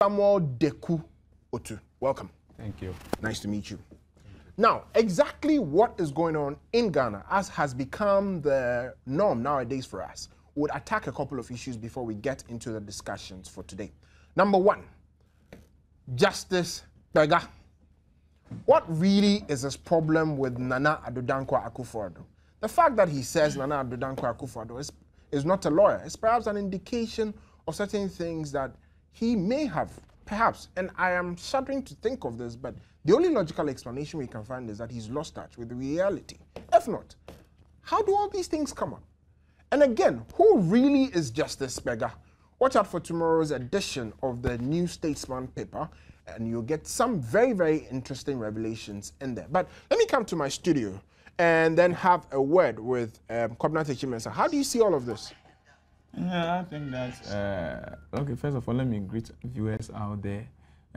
Samuel Deku Otu. Welcome. Thank you. Nice to meet you. Now, exactly what is going on in Ghana, as has become the norm nowadays for us, would attack a couple of issues before we get into the discussions for today. Number one, Justice Bega. What really is his problem with Nana Addo Dankwa Akufo-Addo? The fact that he says Nana Addo Dankwa Akufo-Addo is not a lawyer is perhaps an indication of certain things that he may have, perhaps, and I am shuddering to think of this, but the only logical explanation we can find is that he's lost touch with the reality. If not, how do all these things come up? And again, who really is Justice Bega? Watch out for tomorrow's edition of the New Statesman paper, and you'll get some very, very interesting revelations in there. But let me come to my studio and then have a word with Kobna Techimensa. How do you see all of this? Yeah, I think that, okay, first of all, let me greet viewers out there.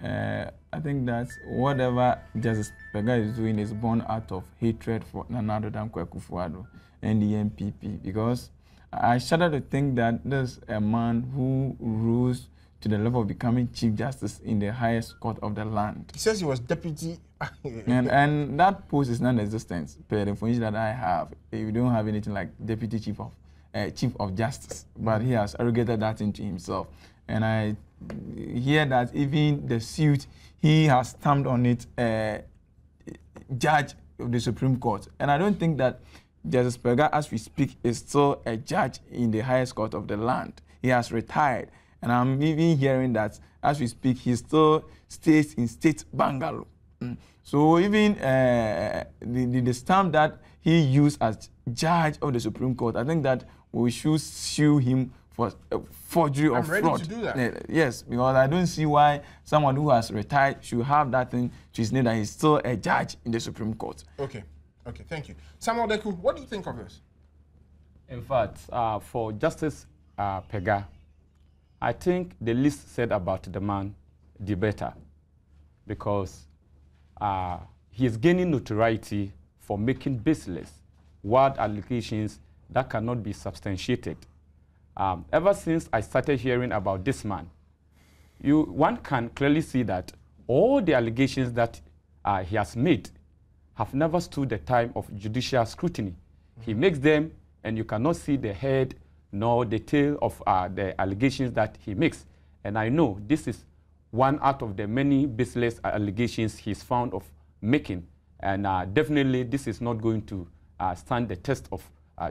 I think that whatever Justice Bega is doing is born out of hatred for Nana Addo Dankwa Akufo-Addo and the MPP, because I shudder to think that there's a man who rose to the level of becoming Chief Justice in the highest court of the land. He says he was deputy. and that post is non-existent, per the information that I have. You don't have anything like Deputy Chief of Justice, but he has arrogated that into himself. And I hear that even the suit, he has stamped on it, judge of the Supreme Court. And I don't think that Justice Bega, as we speak, is still a judge in the highest court of the land. He has retired. And I'm even hearing that, as we speak, he still stays in State Bungalow. So even the stamp that he used as judge of the Supreme Court, I think that we should sue him for forgery or fraud. I'm ready to do that. Yes, because I don't see why someone who has retired should have that thing to his name that he's still a judge in the Supreme Court. Okay, thank you. Samuel Deku, what do you think of this? In fact, for Justice Bega, I think the least said about the man, the better, because he is gaining notoriety for making baseless wild allegations that cannot be substantiated. Ever since I started hearing about this man, one can clearly see that all the allegations that he has made have never stood the time of judicial scrutiny. He makes them, and you cannot see the head nor the tail of the allegations that he makes. And I know this is one out of the many baseless allegations he's found of making. And definitely this is not going to stand the test of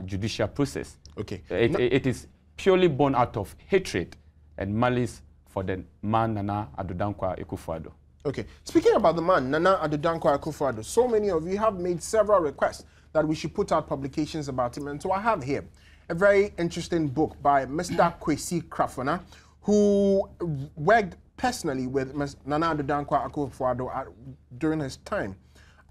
judicial process. Okay. It is purely born out of hatred and malice for the man Nana Addo Dankwa Akufo-Addo. Okay. Speaking about the man Nana Addo Dankwa Akufo-Addo, so many of you have made several requests that we should put out publications about him. And so I have here a very interesting book by Mr. Kwesi Krafona, who worked personally with Nana Addo Dankwa Akufo-Addo during his time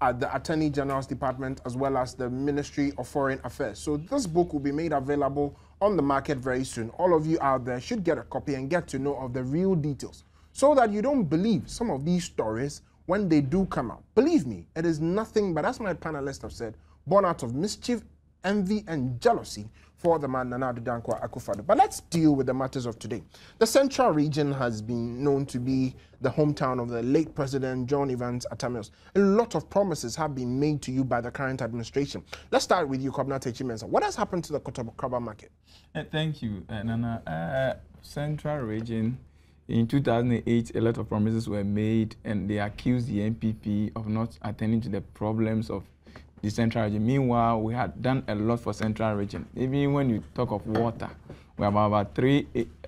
at the Attorney General's Department as well as the Ministry of Foreign Affairs. So this book will be made available on the market very soon. All of you out there should get a copy and get to know of the real details so that you don't believe some of these stories when they do come out. Believe me, it is nothing but, as my panelists have said, born out of mischief, envy, and jealousy for the man Nana Addo Dankwa Akufo-Addo. But let's deal with the matters of today. The Central Region has been known to be the hometown of the late President John Evans Atta Mills. A lot of promises have been made to you by the current administration. Let's start with you, Kobna Techimensa. What has happened to the Kotobukraba market? Thank you, Nana. Central Region, in 2008, a lot of promises were made, and they accused the MPP of not attending to the problems of the Central Region. Meanwhile, we had done a lot for Central Region. Even when you talk of water, we have about 3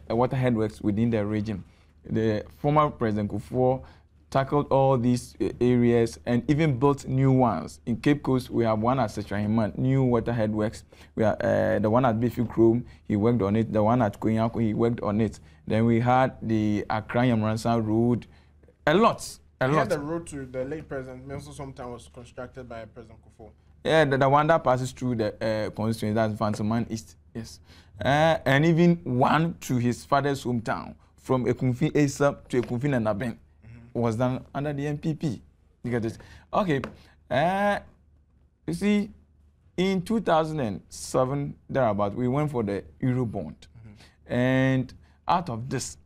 water headworks within the region. The former President Kufuor tackled all these areas and even built new ones. In Cape Coast, we have one at Setrahiman, new water headworks. We have the one at Bifi Chrome, he worked on it. The one at Konyako, he worked on it. Then we had the Accra Yamransa Road, a lot. The road to the late President Mills sometime was constructed by President Kufuor. Yeah, the one that passes through the constituency, that's Vansaman East, yes. And even one to his father's hometown, from Ekunfi Asa to Ekunfi Nanaben, was done under the MPP. You get it? Okay. You see, in 2007, thereabout, we went for the Eurobond. And out of this,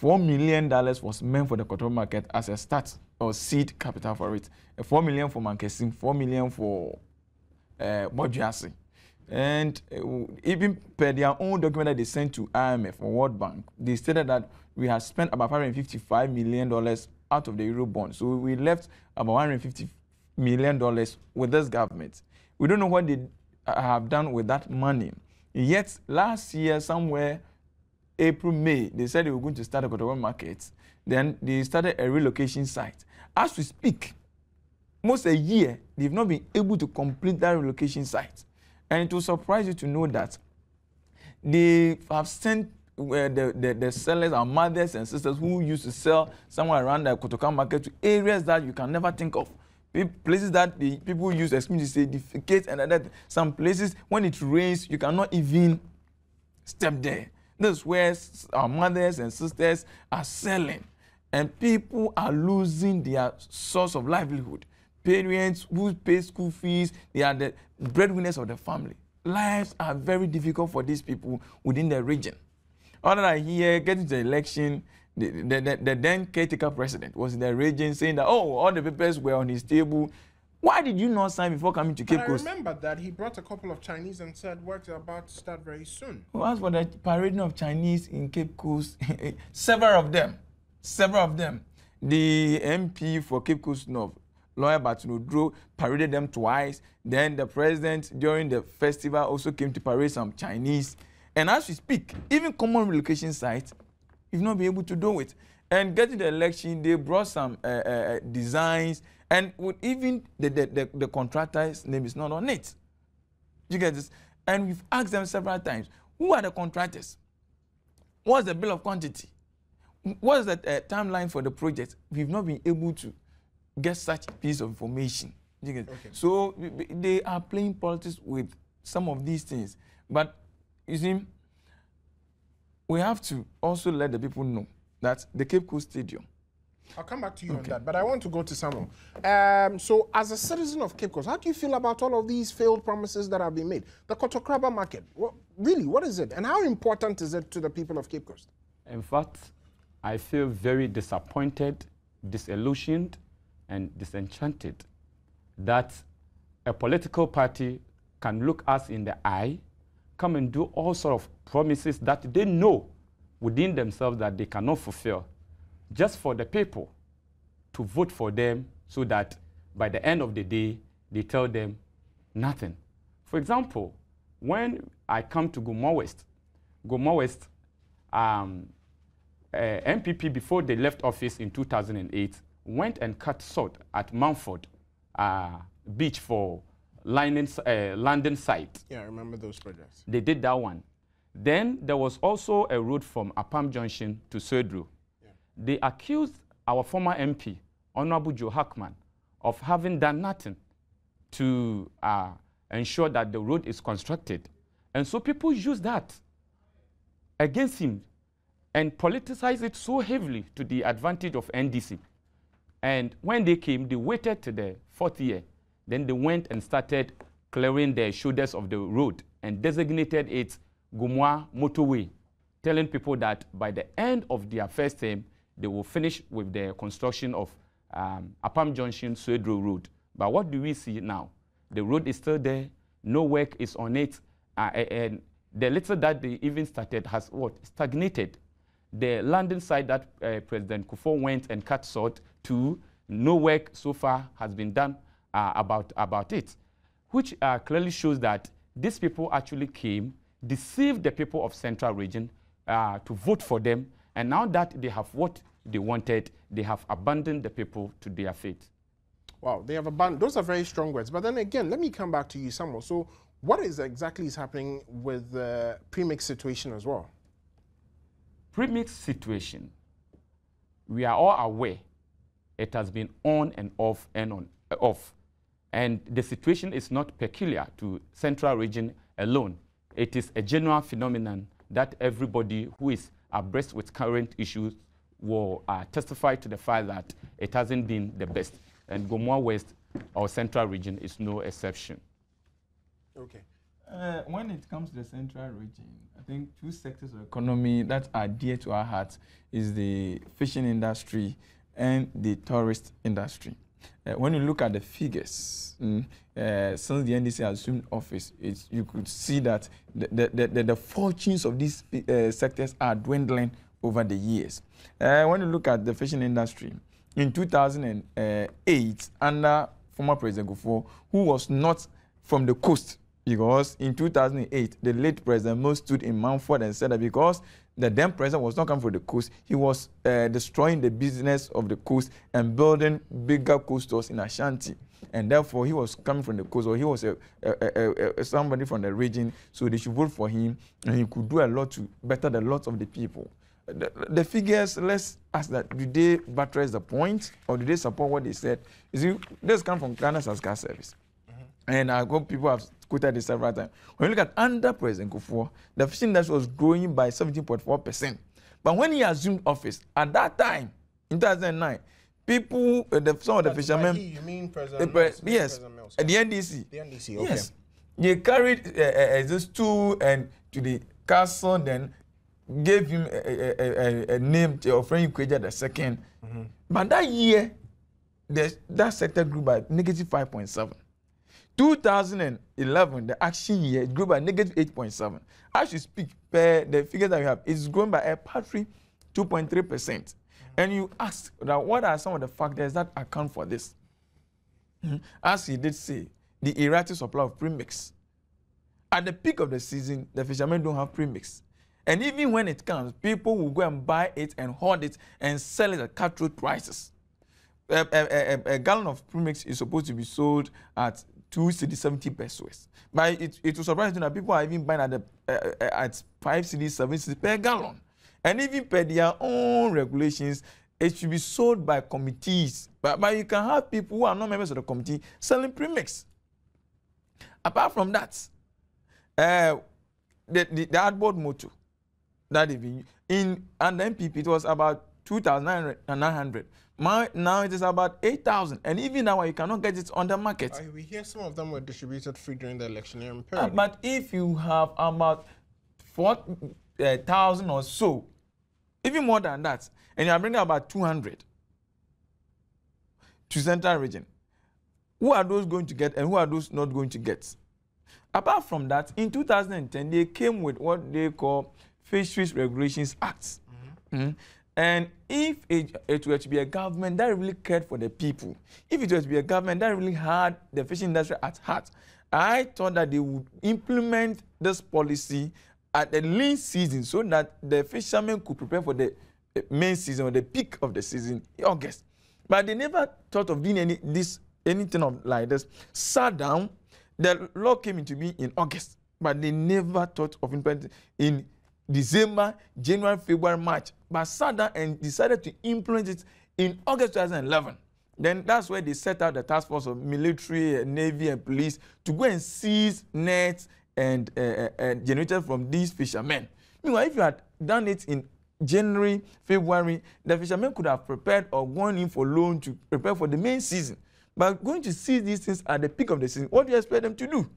$4 million was meant for the Kotoka market as a start or seed capital for it. $4 million for Mankesim, $4 million for Bojuasi. And even per their own document that they sent to IMF or World Bank, they stated that we have spent about $555 million out of the Eurobond. So we left about $150 million with this government. We don't know what they have done with that money. Yet last year, somewhere, April, May, they said they were going to start a Kotoka market. Then they started a relocation site. As we speak, most a year, they've not been able to complete that relocation site. And it will surprise you to know that they have sent the sellers, our mothers and sisters who used to sell somewhere around the Kotoka market to areas that you can never think of. Places that the people use, excuse me, to say defecate, and that some places, when it rains, you cannot even step there. That's where our mothers and sisters are selling. And people are losing their source of livelihood. Parents who pay school fees, they are the breadwinners of the family. Lives are very difficult for these people within the region. Other than here, getting to the election, the then caretaker president was in the region saying that, oh, all the papers were on his table. Why did you not sign before coming to Cape Coast? I remember that he brought a couple of Chinese and said works are about to start very soon. Well, as for the parading of Chinese in Cape Coast, several of them. The MP for Cape Coast North, Lawyer Batunodro, paraded them twice. Then the president, during the festival, also came to parade some Chinese. And as we speak, even common relocation sites, you've not been able to do it. And getting the election, they brought some designs, and with even the contractor's name is not on it. You get this? And we've asked them several times, who are the contractors? What's the bill of quantity? What is the timeline for the project? We've not been able to get such a piece of information. You get okay. So they are playing politics with some of these things. But you see, we have to also let the people know that the Cape Coast Stadium. I'll come back to you on that, but I want to go to Samuel. So as a citizen of Cape Coast, how do you feel about all of these failed promises that have been made? The Kotoka market, really, what is it? And how important is it to the people of Cape Coast? In fact, I feel very disappointed, disillusioned, and disenchanted that a political party can look us in the eye, come and do all sorts of promises that they know within themselves that they cannot fulfill, just for the people to vote for them so that by the end of the day, they tell them nothing. For example, when I come to Gomor West, MPP, before they left office in 2008, went and cut salt at Mountford Beach for landing site. Yeah, I remember those projects. They did that one. Then there was also a road from Apam Junction to Sodro. Yeah. They accused our former MP, Honorable Joe Hackman, of having done nothing to ensure that the road is constructed. And so people use that against him and politicize it so heavily to the advantage of NDC. And when they came, they waited to the 4th year. Then they went and started clearing the shoulders of the road and designated it Gomor Motorway, telling people that by the end of their first term, they will finish with the construction of Apam Junction Sodro Road. But what do we see now? The road is still there, no work is on it, and the little that they even started has stagnated. The landing site that President Kufuor went and cut salt to, no work so far has been done about it, which clearly shows that these people actually came, deceived the people of Central Region to vote for them, and now that they have what they wanted, they have abandoned the people to their fate. Wow, they have abandoned. Those are very strong words. But then again, let me come back to you, Samuel. So what exactly is happening with the premix situation as well? Premix situation, we are all aware it has been on and off and on off. And the situation is not peculiar to Central Region alone. It is a general phenomenon that everybody who is abreast with current issues will testify to the fact that it hasn't been the best. And Gomor West or Central Region is no exception. Okay. When it comes to the central region, I think two sectors of economy that are dear to our hearts is the fishing industry and the tourist industry. When you look at the figures, since the NDC assumed office, you could see that the fortunes of these sectors are dwindling over the years. When you look at the fishing industry, in 2008, under former President Kufuor, who was not from the coast, because in 2008, the late President Mo stood in Mountford and said that because the then president was not coming from the coast, he was destroying the business of the coast and building bigger coast stores in Ashanti. And therefore, he was coming from the coast, or he was somebody from the region, so they should vote for him, and he could do a lot to better the lots of the people. The figures, let's ask that, do they buttress the point, or do they support what they said? You see, this comes from Ghana's gas service. And I hope people have quoted this several times. When you look at under President Kufuor, the fishing industry was growing by 17.4%. But when he assumed office, at that time, in 2009, people, some of the fishermen... You mean President yes, President Mills, the NDC. The NDC, okay. Yes. They carried this tool and to the castle, then gave him a name to Ofren Ikweja II. But that year, that sector grew by -5.7. 2011, the action year, it grew by -8.7. As you speak, the figures that we have, it's growing by a paltry 2.3%. And you ask that what are some of the factors that account for this? As he did say, the erratic supply of premix. At the peak of the season, the fishermen don't have premix. And even when it comes, people will go and buy it and hoard it and sell it at cutthroat prices. A gallon of premix is supposed to be sold at 2.70 pesos. But it was surprising that people are even buying at 5 cedis, 7 cedis per gallon. And even per their own regulations, it should be sold by committees. But you can have people who are not members of the committee selling premix. Apart from that, the outboard motto that in under MPP, it was about 2,900. Now it is about 8,000, and even now you cannot get it on the market. We hear some of them were distributed free during the electioneering period. But if you have about 4,000 or so, even more than that, and you are bringing about 200 to central region, who are those going to get and who are those not going to get? Apart from that, in 2010, they came with what they call Fisheries Regulations Acts. And if it were to be a government that really cared for the people, if it were to be a government that really had the fishing industry at heart, I thought that they would implement this policy at the lean season so that the fishermen could prepare for the main season or the peak of the season in August. But they never thought of doing anything like this. Sat down, the law came into being in August, but they never thought of implementing in December, January, February, March, but sat down and decided to implement it in August 2011. Then that's where they set out the task force of military, navy, and police to go and seize nets and generators from these fishermen. Meanwhile, if you had done it in January, February, the fishermen could have prepared or gone in for loan to prepare for the main season. But going to seize these things at the peak of the season, what do you expect them to do?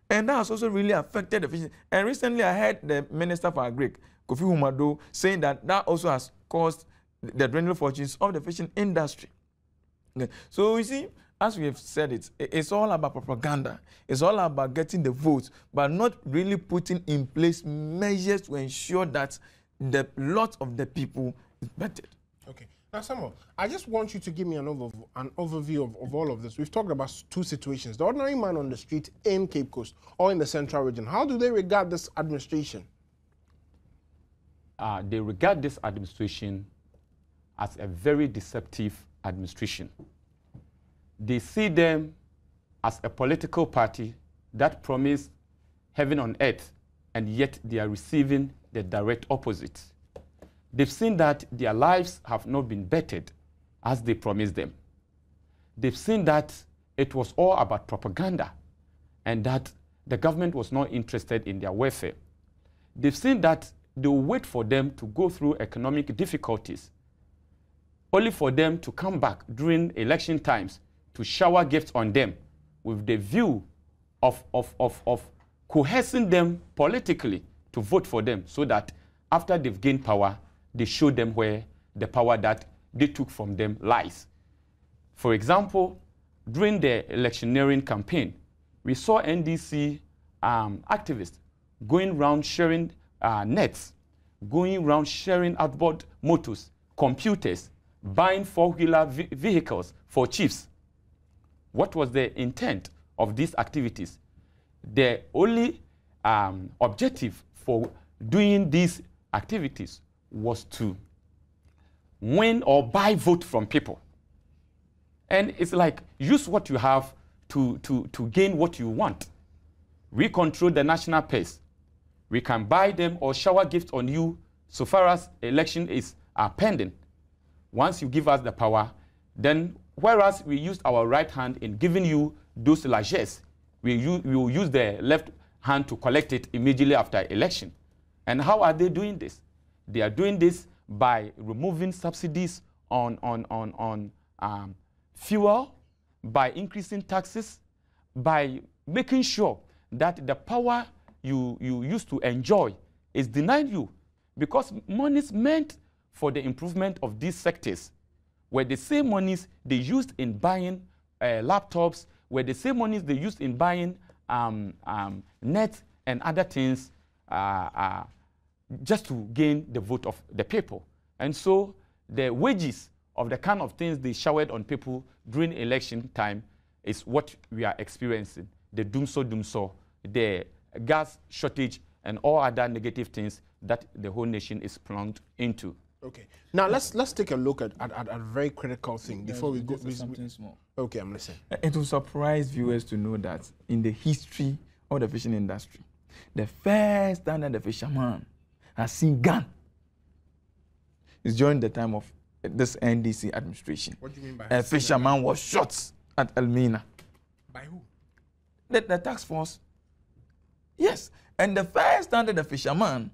And that has also really affected the fishing. And recently I heard the Minister for Agric, Kofi Humado, saying that also has caused the dwindling fortunes of the fishing industry. Okay. So you see, as we have said it's all about propaganda. It's all about getting the votes, but not really putting in place measures to ensure that the lot of the people is bettered. Okay. Now, Samuel, I just want you to give me an overview of all of this. We've talked about two situations. The ordinary man on the street in Cape Coast or in the central region. How do they regard this administration? They regard this administration as a very deceptive administration. They see them as a political party that promised heaven on earth, and yet they are receiving the direct opposite. They've seen that their lives have not been bettered as they promised them. They've seen that it was all about propaganda and that the government was not interested in their welfare. They've seen that they will wait for them to go through economic difficulties, only for them to come back during election times to shower gifts on them with the view of coercing them politically to vote for them, so that after they've gained power, they show them where the power that they took from them lies. For example, during the electioneering campaign, we saw NDC activists going around sharing nets, going around sharing outboard motors, computers, buying four-wheeler vehicles for chiefs. What was the intent of these activities? The only objective for doing these activities was to win or buy vote from people. And it's like, use what you have to gain what you want. We control the national purse. We can buy them or shower gifts on you so far as election is pending. Once you give us the power, then whereas we used our right hand in giving you those largesse, we will use the left hand to collect it immediately after election. And how are they doing this? They are doing this by removing subsidies on fuel, by increasing taxes, by making sure that the power you used to enjoy is denied you, because monies meant for the improvement of these sectors were the same monies they used in buying laptops, were the same monies they used in buying nets and other things just to gain the vote of the people. And so the wages of the kind of things they showered on people during election time is what we are experiencing. The doomso, the gas shortage, and all other negative things that the whole nation is plunged into. Okay. Now let's take a look at a very critical thing before we go. Something small. Okay, I'm listening. It will surprise viewers to know that in the history of the fishing industry, the first time that the fisherman has seen gun is during the time of this NDC administration. What do you mean by a fisherman was shot at Elmina. By who? The task force. Yes. And the first time that the fisherman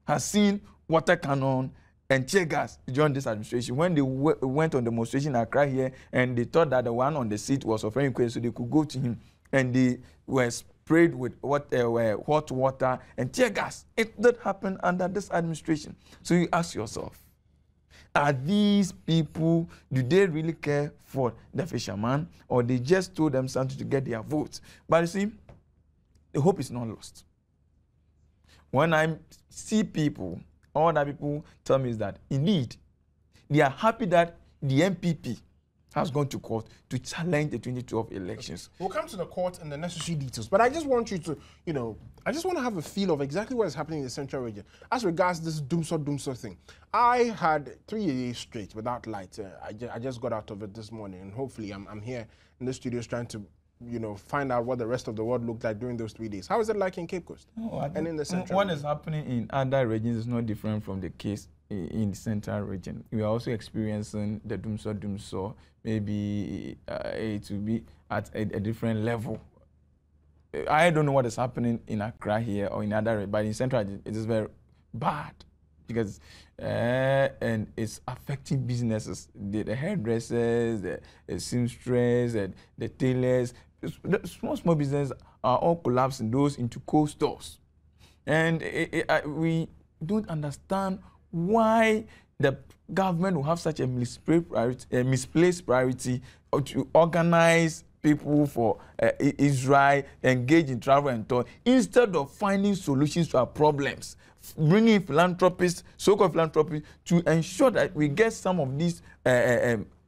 has seen water cannon and tear gas during this administration, when they went on demonstration in Accra here, and they thought that the one on the seat was offering questions, so they could go to him, and they were sprayed with hot water and tear gas. It did happen under this administration. So you ask yourself, are these people, do they really care for the fisherman, or they just told them something to get their votes? But you see, the hope is not lost. When I see people, all that people tell me is that indeed, they are happy that the MPP has gone to court to challenge the 2012 elections. We'll come to the court and the necessary details, but I just want you to, I just want to have a feel of exactly what is happening in the central region. As regards this doomso thing, I had 3 days straight without light. I just got out of it this morning, and hopefully I'm here in the studios trying to, find out what the rest of the world looked like during those 3 days. How is it like in Cape Coast and in the central What region? is happening in other regions is not different from the case in the central region. We are also experiencing the doomso, maybe it will be at a different level. I don't know what is happening in Accra here or in other regions, but in central region, it is very bad because and it's affecting businesses, the hairdressers, the seamstresses, the tailors. The small businesses are all collapsing, those into cold stores. And we don't understand why the government will have such a misplaced priority to organize people for Israel, engage in travel and tour, instead of finding solutions to our problems, bringing philanthropists, so-called philanthropists, to ensure that we get some of these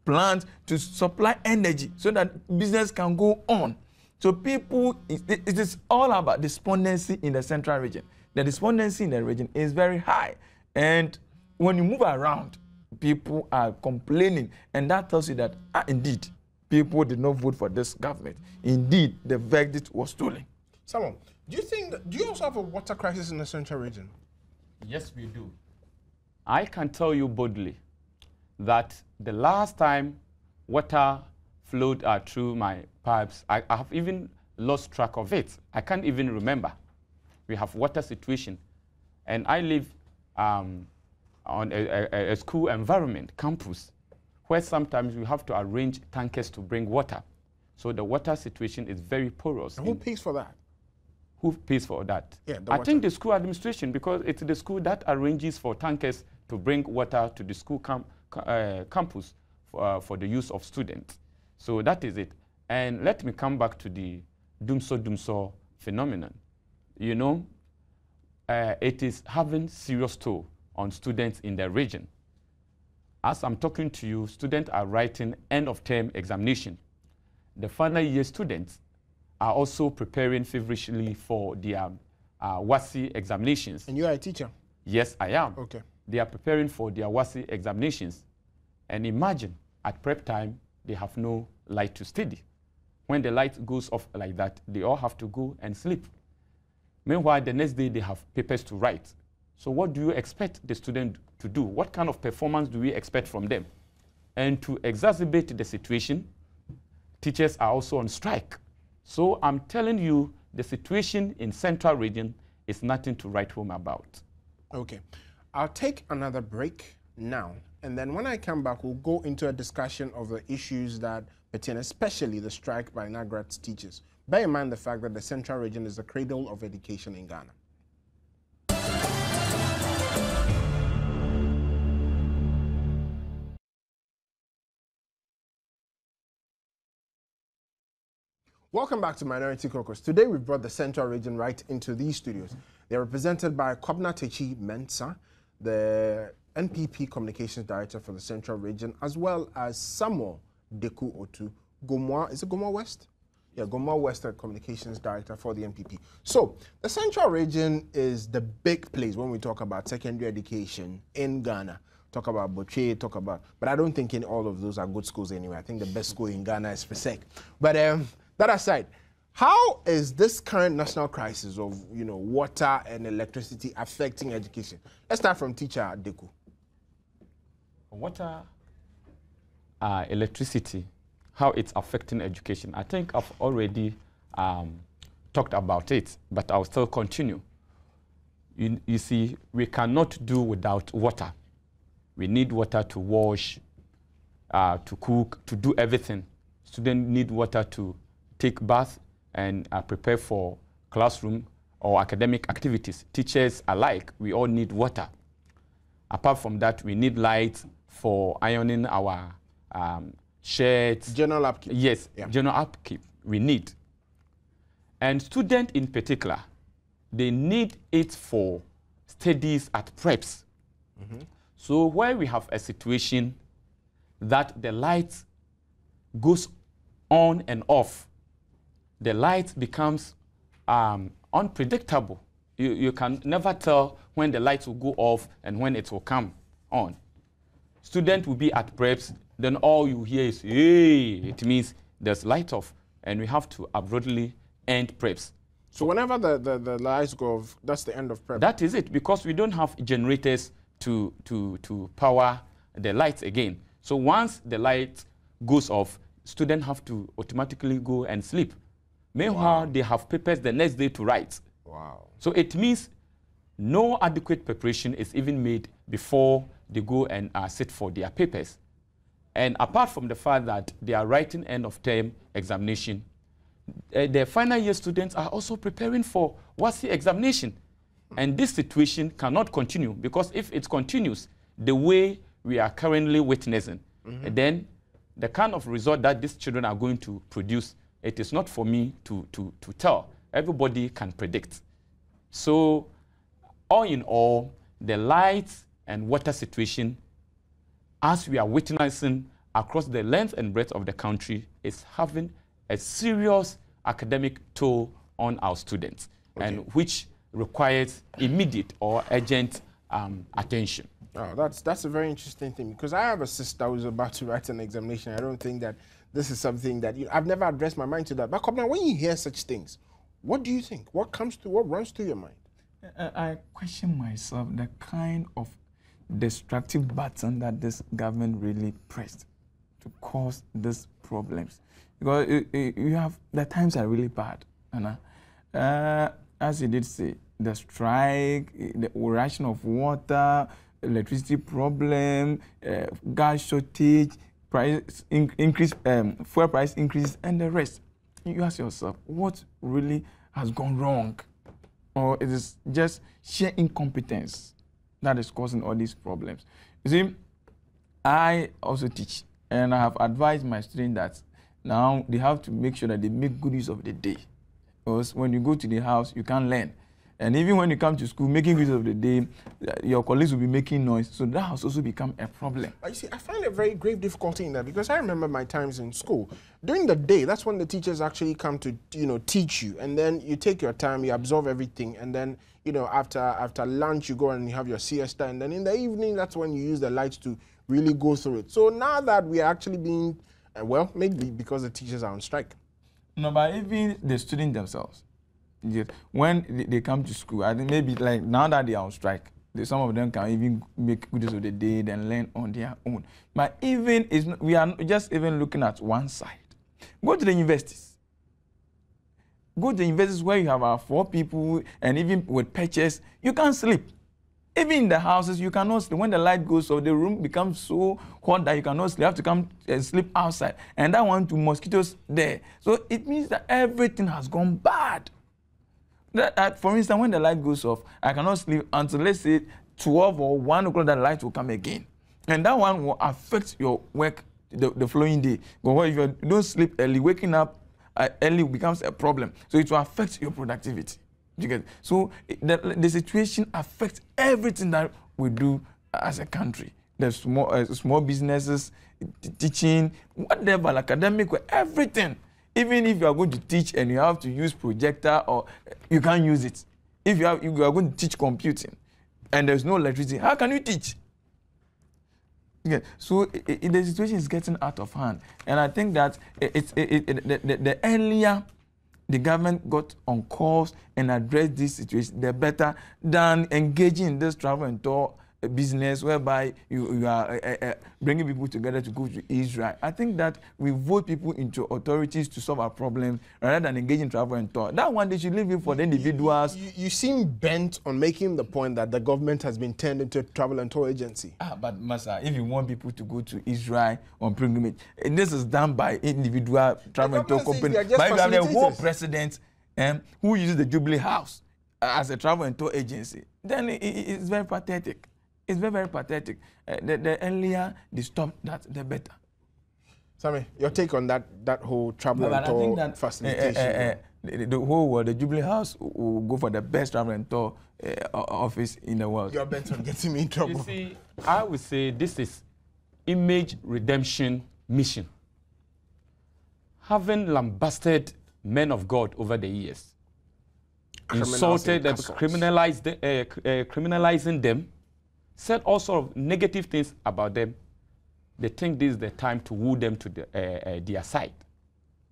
plants to supply energy so that business can go on. So people, it is all about despondency in the central region. The despondency in the region is very high. And when you move around, people are complaining. And that tells you that, indeed, people did not vote for this government. Indeed, the verdict was stolen. Someone, do you also have a water crisis in the central region? Yes, we do. I can tell you boldly that the last time water flowed through my pipes, I have even lost track of it. I can't even remember. We have water situation. And I live on a school environment, campus, where sometimes we have to arrange tankers to bring water. So the water situation is very porous. And who pays for that? Who pays for that? Yeah, I think the school administration, because it's the school that arranges for tankers to bring water to the school campus for the use of students. So that is it. And let me come back to the Dumso phenomenon. You know, it is having serious toll on students in the region. As I'm talking to you, students are writing end-of-term examination. The final year students are also preparing feverishly for their WASI examinations. And you are a teacher? Yes, I am. Okay. They are preparing for their WASI examinations. And imagine, at prep time, they have no light to study. When the light goes off like that, they all have to go and sleep. Meanwhile, the next day, they have papers to write. So what do you expect the student to do? What kind of performance do we expect from them? And to exacerbate the situation, teachers are also on strike. So I'm telling you, the situation in Central Region is nothing to write home about. Okay. I'll take another break now. And then when I come back, we'll go into a discussion of the issues that pertain, especially the strike by NAGRAT's teachers. Bear in mind the fact that the Central Region is the cradle of education in Ghana. Welcome back to Minority Caucus. Today we brought the Central Region right into these studios. They're represented by Kwabna Techi Mensah, the NPP Communications Director for the Central Region, as well as Samuel Deku Otu, Gomwa, is it Gomwa West? Yeah, Gomwa West Communications Director for the NPP. So, the Central Region is the big place when we talk about secondary education in Ghana. Talk about Boche, but I don't think in all of those are good schools anyway. I think the best school in Ghana is FESEC. But that aside, how is this current national crisis of, water and electricity affecting education? Let's start from teacher Deku. Water, electricity, how it's affecting education. I think I've already talked about it, but I'll still continue. You see, we cannot do without water. We need water to wash, to cook, to do everything. Students need water to take bath and prepare for classroom or academic activities. Teachers alike, we all need water. Apart from that, we need light for ironing our shirts. General upkeep. Yes, yeah. General upkeep we need. And students in particular, they need it for studies at preps. Mm-hmm. So where we have a situation that the light goes on and off, the light becomes unpredictable. You can never tell when the lights will go off and when it will come on. Student will be at preps, then all you hear is, hey, it means there's light off, and we have to abruptly end preps. So whenever the lights go off, that's the end of prep? That is it, because we don't have generators to power the lights again. So once the light goes off, students have to automatically go and sleep. Meanwhile, wow, they have papers the next day to write. Wow. So it means no adequate preparation is even made before they go and sit for their papers. And apart from the fact that they are writing end-of-term examination, the final year students are also preparing for WASI examination. And this situation cannot continue, because if it continues the way we are currently witnessing, then the kind of result that these children are going to produce, it is not for me to tell. Everybody can predict. So, all in all, the light and water situation, as we are witnessing across the length and breadth of the country, is having a serious academic toll on our students, and which requires immediate or urgent attention. Oh, that's a very interesting thing, because I have a sister who's about to write an examination. I don't think that this is something that I've never addressed my mind to that. But now, when you hear such things, what do you think? What runs through your mind? I question myself the kind of destructive button that this government really pressed to cause these problems, because you have the times are really bad, and as you did say, the strike, the ration of water, electricity problem, gas shortage, fuel price increases, and the rest. You ask yourself, what really has gone wrong? Or it is just sheer incompetence that is causing all these problems. You see, I also teach, and I have advised my students that now they have to make sure that they make good use of the day. Because when you go to the house, you can't learn. And even when you come to school, making use of the day, your colleagues will be making noise. So that has also become a problem. You see, I find a very grave difficulty in that, because I remember my times in school. During the day, that's when the teachers actually come to, teach you. And then you take your time, you absorb everything. And then, after lunch, you go and you have your siesta. And then in the evening, that's when you use the lights to really go through it. So now that we are actually being, well, maybe because the teachers are on strike. No, but even the students themselves. Yes. When they come to school, I think maybe like now that they are on strike, some of them can even make good use of the day, then learn on their own. But even we are just even looking at one side. Go to the universities. Go to the universities where you have 4 people, and even with purchase, you can't sleep. Even in the houses, you cannot sleep. When the light goes off, the room becomes so hot that you cannot sleep. You have to come and sleep outside. And that one to mosquitoes there. So it means that everything has gone bad. For instance, when the light goes off, I cannot sleep until, let's say, 12 or 1 o'clock, that light will come again. And that one will affect your work the following day. But if you don't sleep early, waking up early becomes a problem. So it will affect your productivity. You get it? So the situation affects everything that we do as a country. The small businesses, teaching, whatever, academic, everything. Even if you are going to teach and you have to use projector, or you can't use it. If you are going to teach computing and there's no electricity, how can you teach? Yeah. So the situation is getting out of hand. And I think that the earlier the government got on course and addressed this situation, the better than engaging in this travel and tour business whereby you are bringing people together to go to Israel. I think that we vote people into authorities to solve our problems rather than engaging travel and tour. That one, they should leave it for the individuals. You seem bent on making the point that the government has been turned into a travel and tour agency. But Master, if you want people to go to Israel on pilgrimage, this is done by individual travel and tour companies. But if you have the whole president who uses the Jubilee House as a travel and tour agency, then it's very pathetic. It's very, very pathetic. The earlier they stop that, the better. Sammy, your take on that whole travel and tour facilitation? The whole world, the Jubilee House will go for the best travel and tour office in the world. You're bent on getting me in trouble. You see, I would say this is image redemption mission. Having lambasted men of God over the years, insulted them, criminalizing them, said all sorts of negative things about them, they think this is the time to woo them to their side.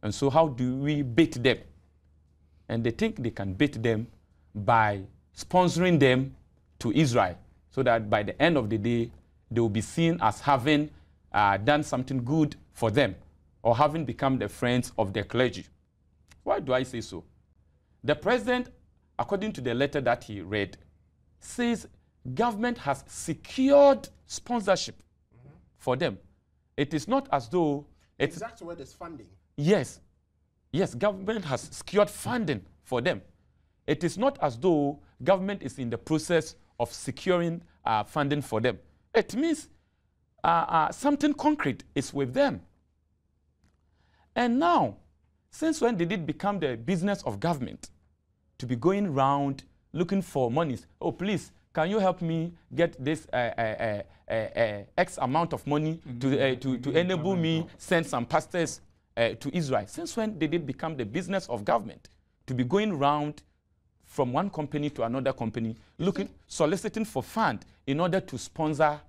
And so how do we bait them? And they think they can bait them by sponsoring them to Israel, so that by the end of the day, they will be seen as having done something good for them, or having become the friends of the clergy. Why do I say so? The president, according to the letter that he read, says government has secured sponsorship for them. It is not as though it's exactly where there's funding. Yes, government has secured funding for them. It is not as though government is in the process of securing funding for them. It means something concrete is with them. And now, since when did it become the business of government to be going around looking for monies? Oh, please, can you help me get this X amount of money to enable me send some pastors to Israel? Since when did it become the business of government to be going around from one company to another company, soliciting for fund in order to sponsor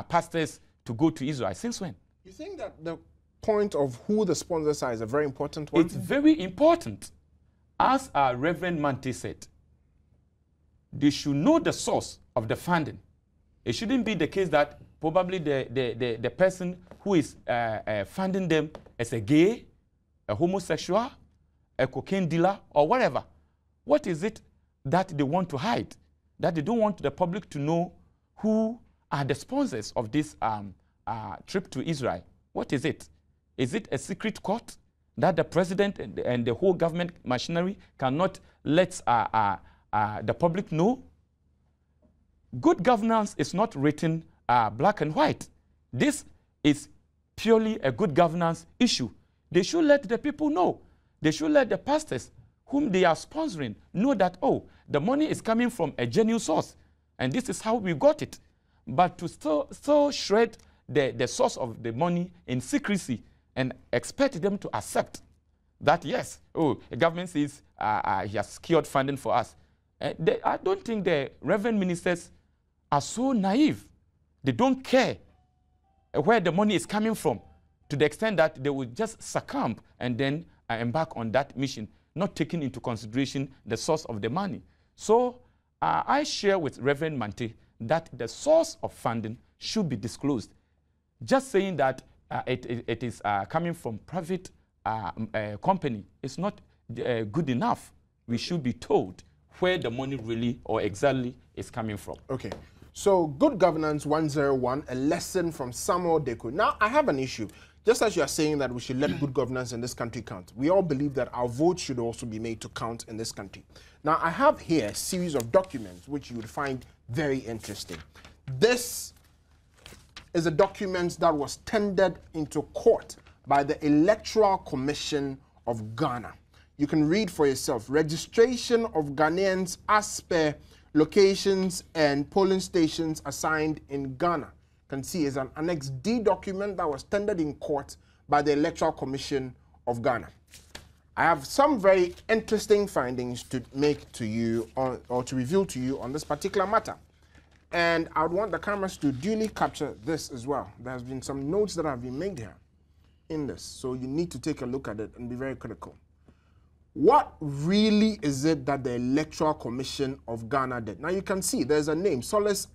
pastors to go to Israel? Since when? You think that the point of who the sponsors are is a very important one? It's very important. As Reverend Mante said, they should know the source of the funding. It shouldn't be the case that probably the person who is funding them is a gay, a homosexual, a cocaine dealer, or whatever. What is it that they want to hide? That they don't want the public to know who are the sponsors of this trip to Israel? What is it? Is it a secret court that the president and the whole government machinery cannot let the public know? Good governance is not written black and white. This is purely a good governance issue. They should let the people know. They should let the pastors whom they are sponsoring know that, oh, the money is coming from a genuine source, and this is how we got it. But to still shred the source of the money in secrecy and expect them to accept that, yes, oh, the government says he has secured funding for us. I don't think the reverend ministers are so naive. They don't care where the money is coming from, to the extent that they will just succumb and then embark on that mission, not taking into consideration the source of the money. So I share with Reverend Mante that the source of funding should be disclosed. Just saying that it is coming from private company is not good enough. We should be told where the money really or exactly is coming from. Okay. So, Good Governance 101, a lesson from Samuel Deku. Now, I have an issue. Just as you are saying that we should let good governance in this country count, we all believe that our vote should also be made to count in this country. Now, I have here a series of documents which you would find very interesting. This is a document that was tendered into court by the Electoral Commission of Ghana. You can read for yourself. Registration of Ghanaians as per locations and polling stations assigned in Ghana. You can see is an Annex D document that was tendered in court by the Electoral Commission of Ghana. I have some very interesting findings to make to you or to reveal to you on this particular matter. And I would want the cameras to duly capture this as well. There has been some notes that have been made here in this. So you need to take a look at it and be very critical. What really is it that the Electoral Commission of Ghana did? Now you can see there's a name, Solace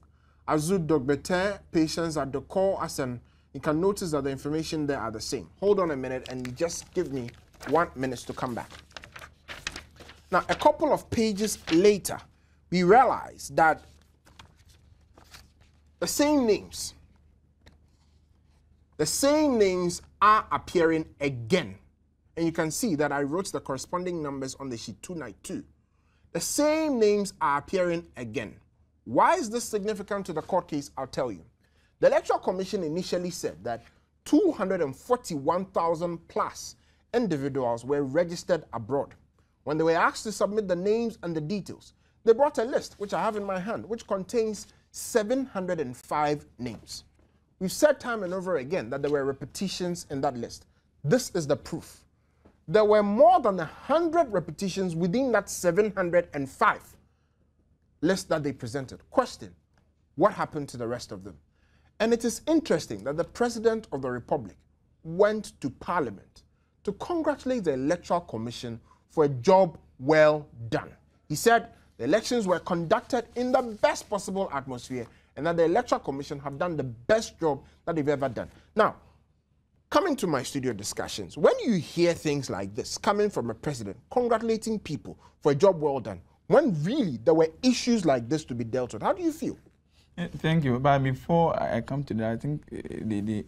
Azudogbete, Patience at the call, and you can notice that the information there are the same. Hold on a minute and you just give me 1 minute to come back. Now, a couple of pages later, we realize that the same names are appearing again. And you can see that I wrote the corresponding numbers on the sheet 292. The same names are appearing again. Why is this significant to the court case? I'll tell you. The Electoral Commission initially said that 241,000 plus individuals were registered abroad. When they were asked to submit the names and the details, they brought a list, which I have in my hand, which contains 705 names. We've said time and over again that there were repetitions in that list. This is the proof. There were more than 100 repetitions within that 705 list that they presented. Question, what happened to the rest of them? And it is interesting that the President of the Republic went to Parliament to congratulate the Electoral Commission for a job well done. He said the elections were conducted in the best possible atmosphere and that the Electoral Commission have done the best job that they've ever done. Now, coming to my studio discussions, when you hear things like this coming from a president congratulating people for a job well done, when really there were issues like this to be dealt with, how do you feel? Thank you. But before I come to that, I think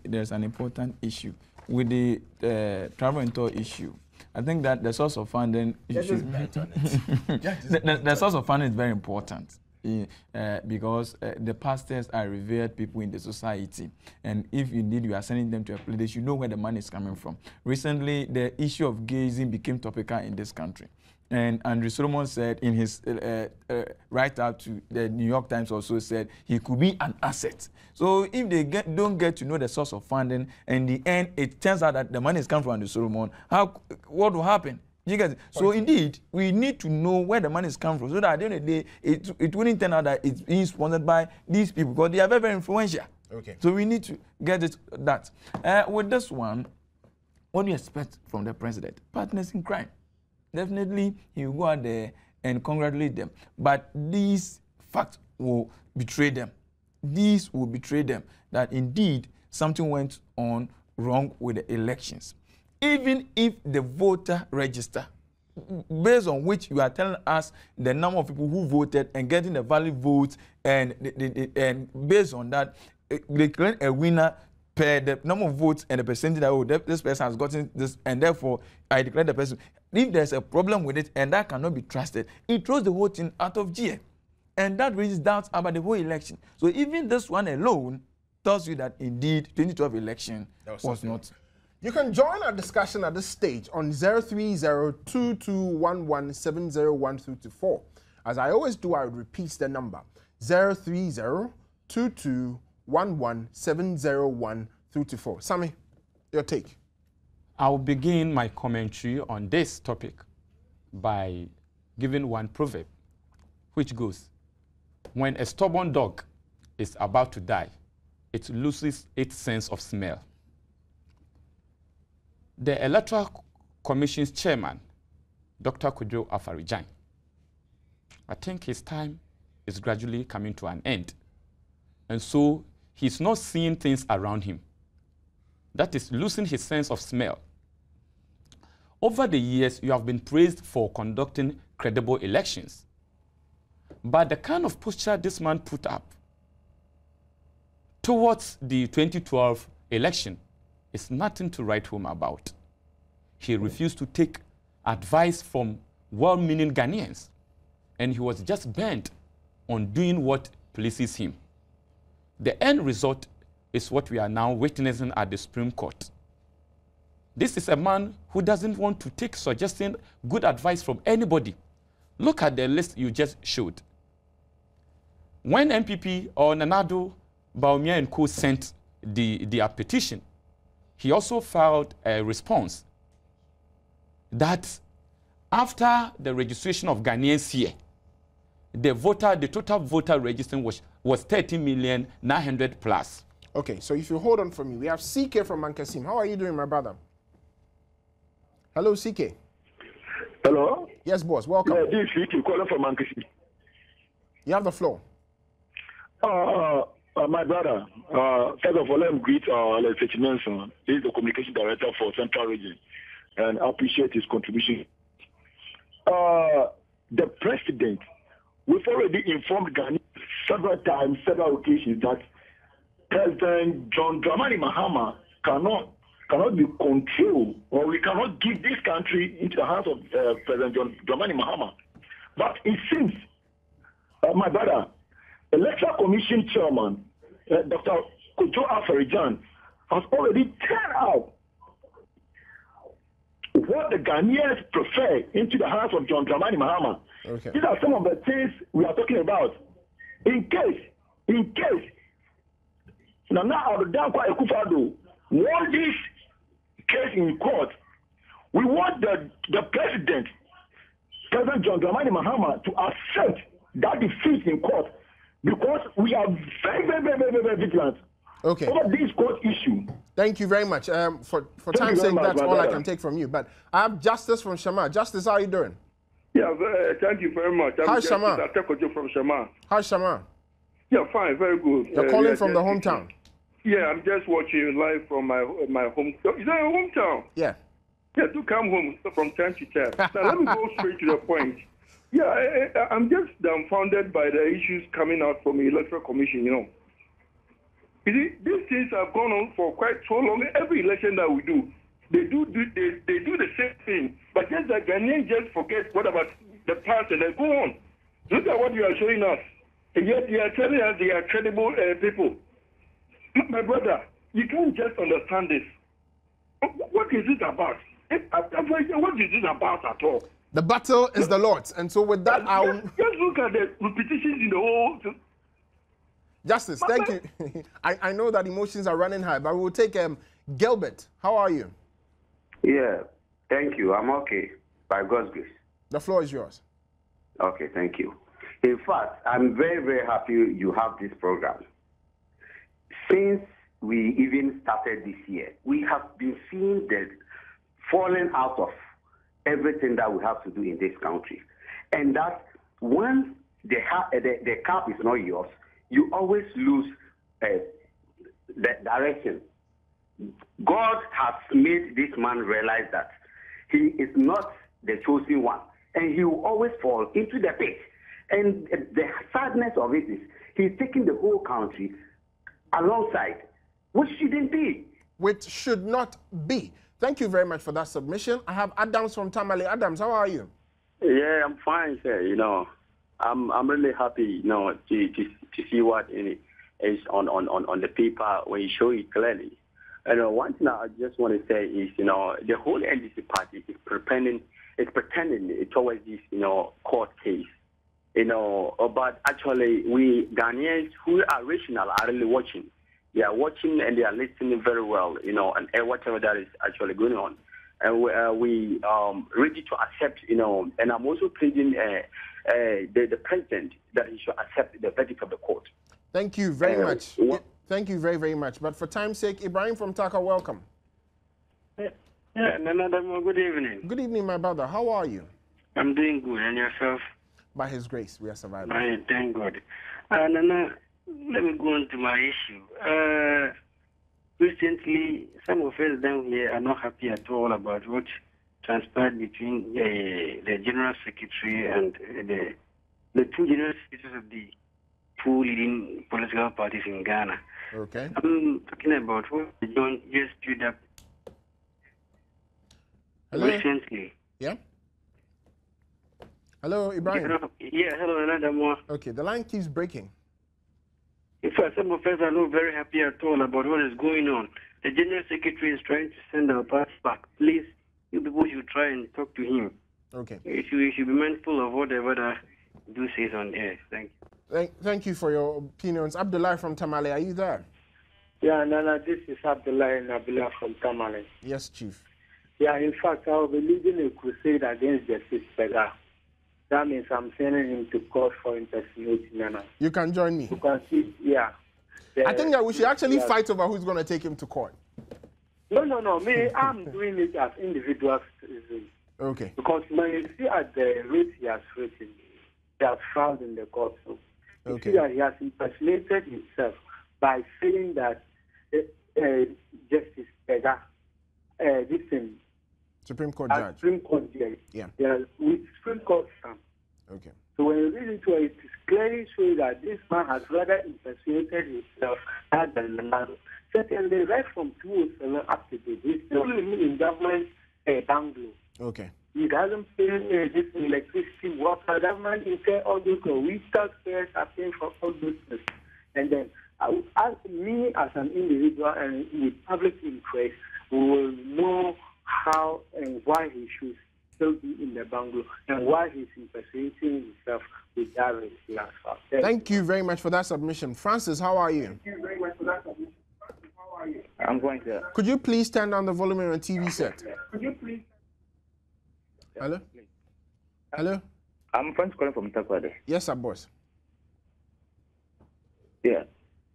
there's an important issue with the travel and tour issue. I think that the source of funding issue, the source of funding is very important. Because the pastors are revered people in the society, and if indeed you are sending them to a place, they should know where the money is coming from. Recently, the issue of gazing became topical in this country, and Andrew Solomon said in his write-up to the New York Times also said he could be an asset. So if they don't get to know the source of funding, and in the end it turns out that the money is coming from Andrew Solomon, what will happen? You get it? So indeed, we need to know where the money is coming from, so that at the end of the day, it wouldn't turn out that it's being sponsored by these people, because they are very, very influential. Okay. So we need to get it that. With this one, what do you expect from the president? Partners in crime. Definitely, he will go out there and congratulate them. But these facts will betray them. These will betray them that indeed something went on wrong with the elections. Even if the voter register, based on which you are telling us the number of people who voted and getting the valid votes, and based on that, they claim a winner per the number of votes and the percentage that, oh, this person has gotten this, and therefore I declare the person. If there's a problem with it and that cannot be trusted, it throws the whole thing out of gear. And that raises doubts about the whole election. So even this one alone tells you that indeed 2012 election was not. You can join our discussion at this stage on 030-2211-701-4. As I always do, I would repeat the number 030-2211-701-4. Sammy, your take. I'll begin my commentary on this topic by giving one proverb, which goes, when a stubborn dog is about to die, it loses its sense of smell. The Electoral Commission's chairman, Dr. Kojo Afarijan, I think his time is gradually coming to an end. And so he's not seeing things around him. That is losing his sense of smell. Over the years, you have been praised for conducting credible elections. But the kind of posture this man put up towards the 2012 election is nothing to write home about. He refused to take advice from well-meaning Ghanaians, and he was just bent on doing what pleases him. The end result is what we are now witnessing at the Supreme Court. This is a man who doesn't want to take suggesting good advice from anybody. Look at the list you just showed. When MPP or Nanado, Baumia and Co. sent their petition, he also filed a response that after the registration of Ghanaians here, the total voter registration was 30,900,000 plus. Okay, so if you hold on for me, we have CK from Mankasim. How are you doing, my brother? Hello, CK. Hello? Yes, boss. Welcome. Yeah, this is CK calling from Mankasim. You have the floor. My brother, first of all, let me greet Alex Manson. He is the communication director for Central Region, and I appreciate his contribution. The president, we've already informed Ghana several times, several occasions, that President John Dramani Mahama cannot be controlled, or we cannot give this country into the hands of President John Dramani Mahama. But it seems, my brother, Electoral Commission Chairman, Dr. Kojo Afarijan, has already turned out what the Ghanaians prefer into the hands of John Dramani Mahama. Okay. These are some of the things we are talking about. In case Nana Addo-Dankwa Akufo-Addo won this case in court, we want the President John Dramani Mahama, to accept that defeat in court, because we are very, very, very, very, very vigilant over this court issue. Thank you very much. For time's sake, that's all I can take from you. But I have Justice from Shama. Justice, how are you doing? Yeah, thank you very much. Hi, Shama. From Shama. Hi, Shama. Yeah, fine, very good. You're calling from the hometown? Yeah, I'm just watching you live from my home. Is that your hometown? Yeah. Yeah, do come home from time to time. Now, let me go straight to the point. Yeah, I'm just dumbfounded by the issues coming out from the Electoral Commission, You see, these things have gone on for quite so long. Every election that we do, they do the same thing. But just that Ghanaians just forget what about the past and they go on. Look at what you are showing us. And yet you are telling us they are credible people. My brother, you can't just understand this. What is it about? What is it about at all? The battle is the Lord's. And so with that, just look at the repetitions in the whole... Justice, thank you. I know that emotions are running high, but we'll take Gilbert. How are you? Yeah, thank you. I'm okay, by God's grace. The floor is yours. Okay, thank you. In fact, I'm very, very happy you have this program. Since we even started this year, we have been seeing the falling out of everything that we have to do in this country. And that when the cap is not yours, you always lose the direction. God has made this man realize that he is not the chosen one, and he will always fall into the pit. And the sadness of it is he's taking the whole country alongside which shouldn't be. Which should not be. Thank you very much for that submission. I have Adams from Tamale. Adams, how are you? Yeah, I'm fine, sir. I'm really happy, to see what is on the paper when you show it clearly. One thing I just want to say is, the whole NDC party is pretending towards this, court case. But actually, we Ghanaians who are rational are really watching. They are watching and they are listening very well, and whatever that is actually going on. And we ready to accept, and I'm also pleading the president that he should accept the verdict of the court. Thank you very much. Thank you very, very much. But for time's sake, Ibrahim from Taka, welcome. Good evening. Good evening, my brother. How are you? I'm doing good. And yourself? By his grace, we are surviving. Thank God. Nana, let me go on to my issue. Recently, some of us down here are not happy at all about what transpired between the General Secretary and the two General Secretaries of the two leading political parties in Ghana. Okay. I'm talking about what John just stood up recently. Yeah? Hello, Ibrahim. Hello, another more. Okay, the line keeps breaking. In fact, some of us are not very happy at all about what is going on. The General Secretary is trying to send our party back. Please, you people should try and talk to him. Okay. You should be mindful of whatever that do says on air. Thank you. Thank you for your opinions. Abdullah from Tamale, are you there? Yeah, Nana, this is Abdullah Nabila from Tamale. Yes, Chief. Yeah, in fact, I'll be leading a crusade against Justice Pega. That means I'm sending him to court for impersonating Nana. You can join me. You can see, yeah. I think that we should actually fight over who's going to take him to court. No. Me, I'm doing it as individual citizens. Okay. Because when you see at the rate he has written, he has filed in the court. So you see that he has impersonated himself by saying that Justice Pega, this thing, Supreme Court judge. Supreme Court judge. Yeah. With Supreme Court stamp. Okay. So when you read into it, it is clearly showing that this man has rather impersonated himself than the man. Certainly, right from 2007 up to date, he's still living in government bungalow. Okay. He doesn't pay this electricity, water. Government incur all those. We taxpayers are paying for all those things. And then, as me as an individual and with public interest, we will know how and why he should still be in the bungalow and why he's impersonating himself with that last part. Thank you very much for that submission. Francis, how are you? Thank you very much for that submission. How are you? I'm going to. Could you please turn down the volume on your TV set? Could you please? Hello? Hello? I'm Francis calling from Takwade. Yes, sir, boss. Yeah.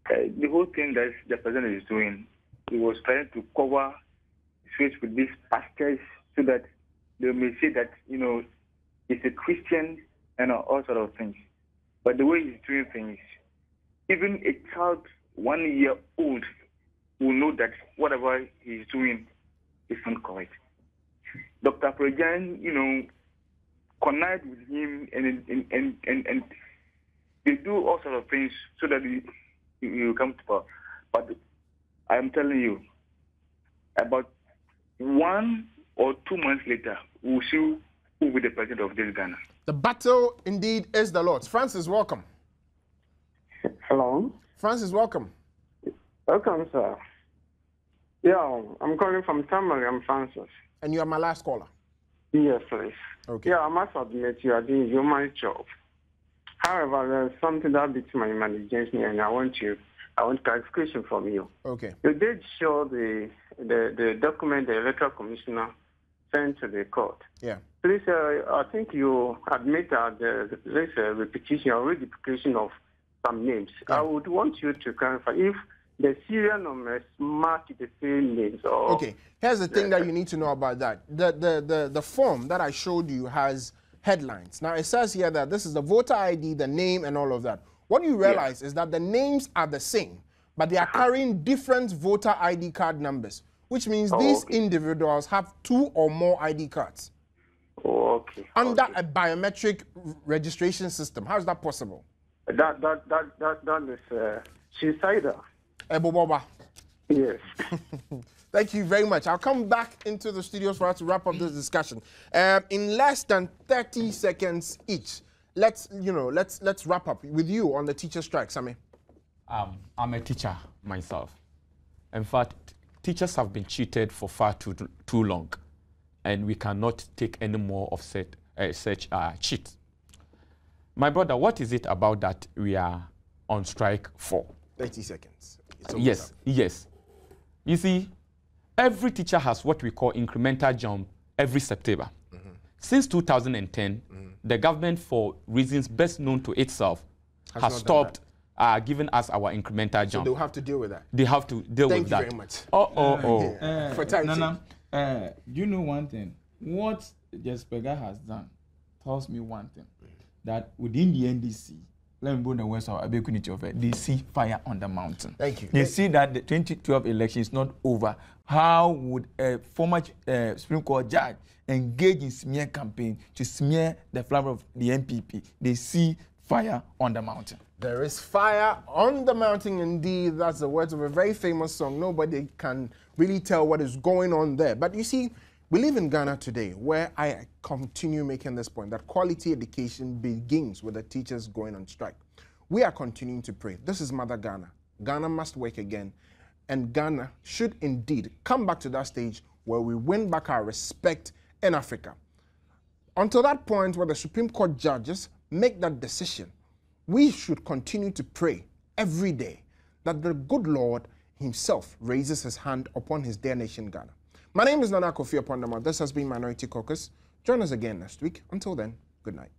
The whole thing that the president is doing, he was trying to cover his face with these pastors so that they may say that, he's a Christian and all sort of things. But the way he's doing things, even a child 1 year old will know that whatever he's doing is not correct. Dr. Prejan, connived with him and they do all sort of things so that you come to power. But I am telling you, about 1 or 2 months later, we'll see who will be the president of this Ghana. The battle indeed is the Lord's. Francis, welcome. Hello. Francis, welcome. Welcome, sir. Yeah, I'm calling from Tamale. I'm Francis. And you are my last caller. Yes, please. Okay. Yeah, I must admit you are doing your my job. However, there's something that beats my imagination, and I want clarification from you. Okay. You did show the document the electoral commissioner sent to the court. Yeah. Please, I think you admit that there's a repetition or reduplication of some names. Yeah. I would want you to clarify if the serial numbers match the same names. Or okay. Here's the thing that you need to know about that. The form that I showed you has headlines. Now, it says here that this is the voter ID, the name, and all of that. What you realize is that the names are the same, but they are carrying different voter ID card numbers, which means these individuals have 2 or more ID cards. Under a biometric registration system. How is that possible? That is suicidal. Eboboba. Yes. Thank you very much. I'll come back into the studios for us to wrap up this discussion. In less than 30 seconds each, let's wrap up with you on the teacher strike, Sammy. I'm a teacher myself. In fact, teachers have been cheated for far too long, and we cannot take any more of such cheat. My brother, what is it about that we are on strike for? 30 seconds. Yes. You see, every teacher has what we call incremental jump every September. Since 2010, the government, for reasons best known to itself, has stopped giving us our incremental jump. So they'll have to deal with that. They have to deal with that. Thank you very much. For time Nana, you know one thing? What Jespega has done tells me one thing, that within the NDC, let me go the west of Abekuniti, they see fire on the mountain. Thank you. They see that the 2012 election is not over. How would a former Supreme Court judge engage in smear campaign to smear the flag of the NPP? They see fire on the mountain. There is fire on the mountain indeed. That's the words of a very famous song. Nobody can really tell what is going on there. But you see, we live in Ghana today, where I continue making this point, that quality education begins with the teachers going on strike. We are continuing to pray. This is Mother Ghana. Ghana must work again. And Ghana should indeed come back to that stage where we win back our respect in Africa. Until that point where the Supreme Court judges make that decision, we should continue to pray every day that the good Lord himself raises his hand upon his dear nation, Ghana. My name is Nana Kofi Apondama. This has been Minority Caucus. Join us again next week. Until then, good night.